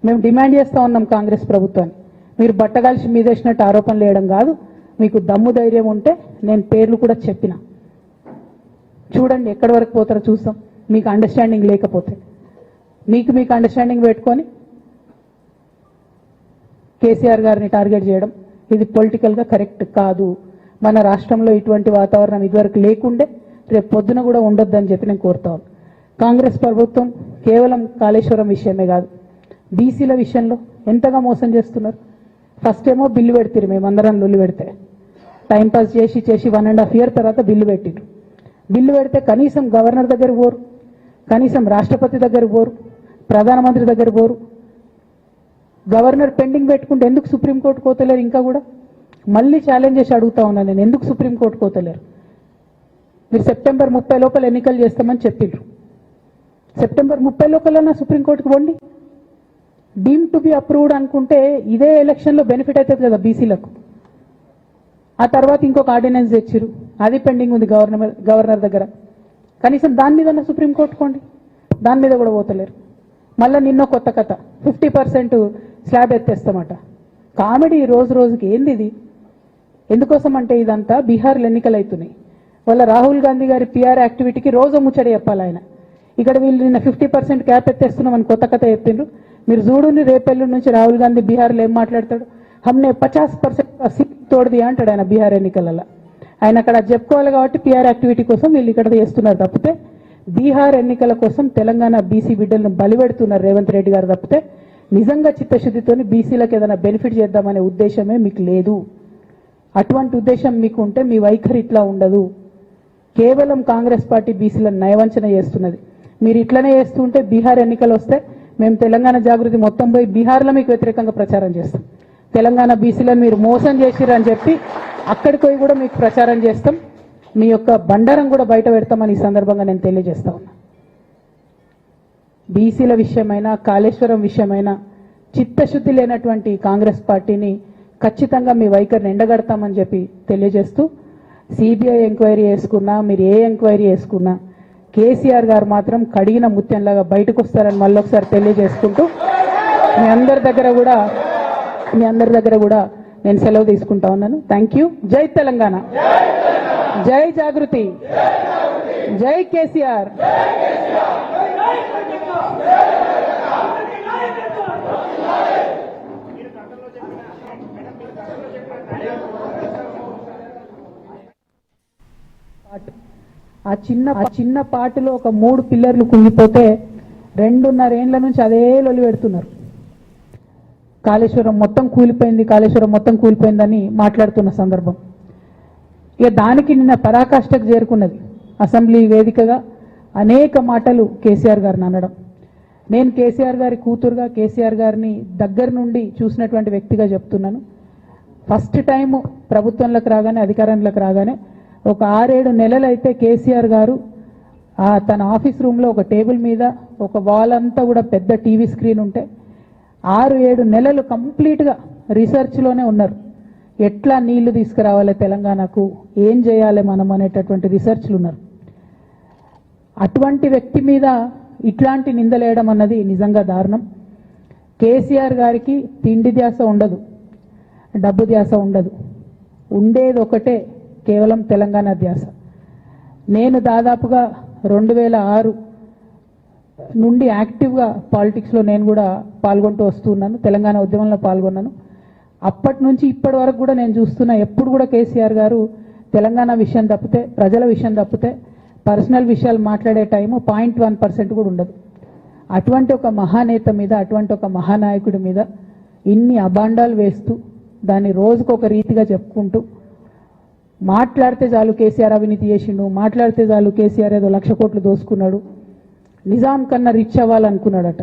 మేము డిమాండ్ చేస్తూ ఉన్నాం కాంగ్రెస్ ప్రభుత్వాన్ని, మీరు బట్టగాల్చి మీదేసినట్టు ఆరోపణలు వేయడం కాదు, మీకు దమ్ము ధైర్యం ఉంటే నేను పేర్లు కూడా చెప్పిన, చూడండి ఎక్కడి వరకు పోతారో చూస్తాం. మీకు అండర్స్టాండింగ్ లేకపోతే మీకు అండర్స్టాండింగ్ పెట్టుకొని కేసీఆర్ గారిని టార్గెట్ చేయడం ఇది పొలిటికల్గా కరెక్ట్ కాదు. మన రాష్ట్రంలో ఇటువంటి వాతావరణం ఇదివరకు లేకుండే, రేపు పొద్దున కూడా ఉండొద్దని చెప్పి నేను కోరుతాను. కాంగ్రెస్ ప్రభుత్వం కేవలం కాళేశ్వరం విషయమే కాదు, బీసీల విషయంలో ఎంతగా మోసం చేస్తున్నారు. ఫస్ట్ ఏమో బిల్లు పెడతారు, మేమందరం లొల్లి పెడితే టైంపాస్ చేసి 1.5 years తర్వాత బిల్లు పెట్టిరు. బిల్లు పెడితే కనీసం గవర్నర్ దగ్గర పోరు, కనీసం రాష్ట్రపతి దగ్గర పోరు, ప్రధానమంత్రి దగ్గర పోరు. గవర్నర్ పెండింగ్ పెట్టుకుంటే ఎందుకు సుప్రీంకోర్టు కోతలేరు? ఇంకా కూడా మళ్ళీ ఛాలెంజ్ చేసి అడుగుతా ఉన్నాను నేను, ఎందుకు సుప్రీంకోర్టు కోతలేరు? మీరు September 30 లోపల ఎన్నికలు చేస్తామని చెప్పిండ్రు. September 30 లోపల సుప్రీంకోర్టుకు పోండి. డీమ్ టు బి అప్రూవ్డ్ అనుకుంటే ఇదే ఎలక్షన్లో బెనిఫిట్ అవుతుంది కదా బీసీలకు. ఆ తర్వాత ఇంకొక ఆర్డినెన్స్ తెచ్చిరు, అది పెండింగ్ ఉంది గవర్నర్ దగ్గర. కనీసం దాని మీద సుప్రీంకోర్టుకోండి, దాని మీద కూడా పోతలేరు. మళ్ళీ నిన్న కొత్త కథ 50% స్లాబ్ ఎత్తేస్తామట. కామెడీ రోజు రోజుకి ఏంది ఇది? ఎందుకోసం అంటే ఇదంతా బీహార్లో ఎన్నికలు అవుతున్నాయి. వాళ్ళ రాహుల్ గాంధీ గారి పిఆర్ యాక్టివిటీకి రోజు ముచ్చడి చెప్పాలి ఆయన. ఇక్కడ వీళ్ళు నిన్న 50% క్యాప్ ఎత్తేస్తున్నామని కొత్త కథ చెప్పిండ్రు. మీరు చూడుని రేపెల్లుండి నుంచి రాహుల్ గాంధీ బీహార్లో ఏం మాట్లాడతాడు, హమ్నే 50% సీట్ తోడది అంటాడు ఆయన బీహార్ ఎన్నికలలో. ఆయన అక్కడ చెప్పుకోవాలి కాబట్టి పిఆర్ యాక్టివిటీ కోసం వీళ్ళు ఇక్కడ చేస్తున్నారు తప్పితే, బీహార్ ఎన్నికల కోసం తెలంగాణ బీసీ బిడ్డలను బలిపెడుతున్నారు రేవంత్ రెడ్డి గారు తప్పితే, నిజంగా చిత్తశుద్ధితోని బీసీలకు ఏదైనా బెనిఫిట్ చేద్దామనే ఉద్దేశమే మీకు లేదు. అటువంటి ఉద్దేశం మీకు ఉంటే మీ వైఖరి ఇట్లా ఉండదు. కేవలం కాంగ్రెస్ పార్టీ బీసీలను నయవంచన చేస్తున్నది. మీరు ఇట్లనే చేస్తుంటే బీహార్ ఎన్నికలు వస్తే మేము తెలంగాణ జాగృతి మొత్తం పోయి బీహార్లో మీకు వ్యతిరేకంగా ప్రచారం చేస్తాం. తెలంగాణ బీసీలను మీరు మోసం చేసిరని చెప్పి అక్కడికి పోయి కూడా మీకు ప్రచారం చేస్తాం. మీ యొక్క బండారం కూడా బయట పెడతామని ఈ సందర్భంగా నేను తెలియజేస్తా ఉన్నా. బీసీల విషయమైనా కాళేశ్వరం విషయమైనా చిత్తశుద్ధి లేనటువంటి కాంగ్రెస్ పార్టీని ఖచ్చితంగా మీ వైఖరిని ఎండగడతామని చెప్పి తెలియజేస్తూ, సిబిఐ ఎంక్వైరీ చేసుకున్నా మీరు ఏ ఎంక్వైరీ చేసుకున్నా కేసీఆర్ గారు మాత్రం కడిగిన ముత్యంలాగా బయటకు వస్తారని మళ్ళొకసారి తెలియజేసుకుంటూ మీ అందరి దగ్గర కూడా నేను సెలవు తీసుకుంటా ఉన్నాను. Thank you. జై తెలంగాణ, జై జాగృతి, జై కేసీఆర్. ఆ చిన్న పాటలో ఒక 3 పిల్లర్లు కుంగిపోతే 2.5 ఏళ్ల నుంచి అదే లొల్లి పెడుతున్నారు. కాళేశ్వరం మొత్తం కూలిపోయిందని మాట్లాడుతున్న సందర్భం. ఇక దానికి నిన్న పరాకాష్ఠకు చేరుకున్నది అసెంబ్లీ వేదికగా అనేక మాటలు కేసీఆర్ గారిని అనడం. నేను కేసీఆర్ గారి కూతురుగా కేసీఆర్ గారిని దగ్గర నుండి చూసినటువంటి వ్యక్తిగా చెప్తున్నాను. ఫస్ట్ టైం ప్రభుత్వంలోకి రాగానే అధికారంలోకి రాగానే ఒక 6-7 నెలలు అయితే కేసీఆర్ గారు తన ఆఫీస్ రూమ్లో ఒక టేబుల్ మీద ఒక వాల్ అంతా కూడా పెద్ద టీవీ స్క్రీన్ ఉంటే 6-7 నెలలు కంప్లీట్గా రీసెర్చ్లోనే ఉన్నారు. ఎట్లా నీళ్లు తీసుకురావాలి తెలంగాణకు, ఏం చేయాలి మనం అనేటటువంటి రీసెర్చ్లు ఉన్నారు. అటువంటి వ్యక్తి మీద ఇట్లాంటి నిందలేయడం అన్నది నిజంగా దారుణం. కేసీఆర్ గారికి తిండి ధ్యాస ఉండదు, డబ్బు ధ్యాస ఉండదు, ఉండేది ఒకటే కేవలం తెలంగాణ ధ్యాస. నేను దాదాపుగా 2006 నుండి యాక్టివ్గా పాలిటిక్స్లో నేను కూడా పాల్గొంటూ వస్తున్నాను, తెలంగాణ ఉద్యమంలో పాల్గొన్నాను. అప్పటి నుంచి ఇప్పటి వరకు కూడా నేను చూస్తున్నా, ఎప్పుడు కూడా కేసీఆర్ గారు తెలంగాణ విషయం తప్పితే, ప్రజల విషయం తప్పితే పర్సనల్ విషయాలు మాట్లాడే టైము 0.1% కూడా ఉండదు. అటువంటి ఒక మహానేత మీద, అటువంటి ఒక మహానాయకుడి మీద ఇన్ని అబాండాలు వేస్తూ దాన్ని రోజుకొక రీతిగా చెప్పుకుంటూ, మాట్లాడితే చాలు కేసీఆర్ అవినీతి చేసిండు, మాట్లాడితే చాలు కేసీఆర్ ఏదో 1,00,000 కోట్లు దోసుకున్నాడు, నిజాం కన్నా రిచ్ అవ్వాలనుకున్నాడట.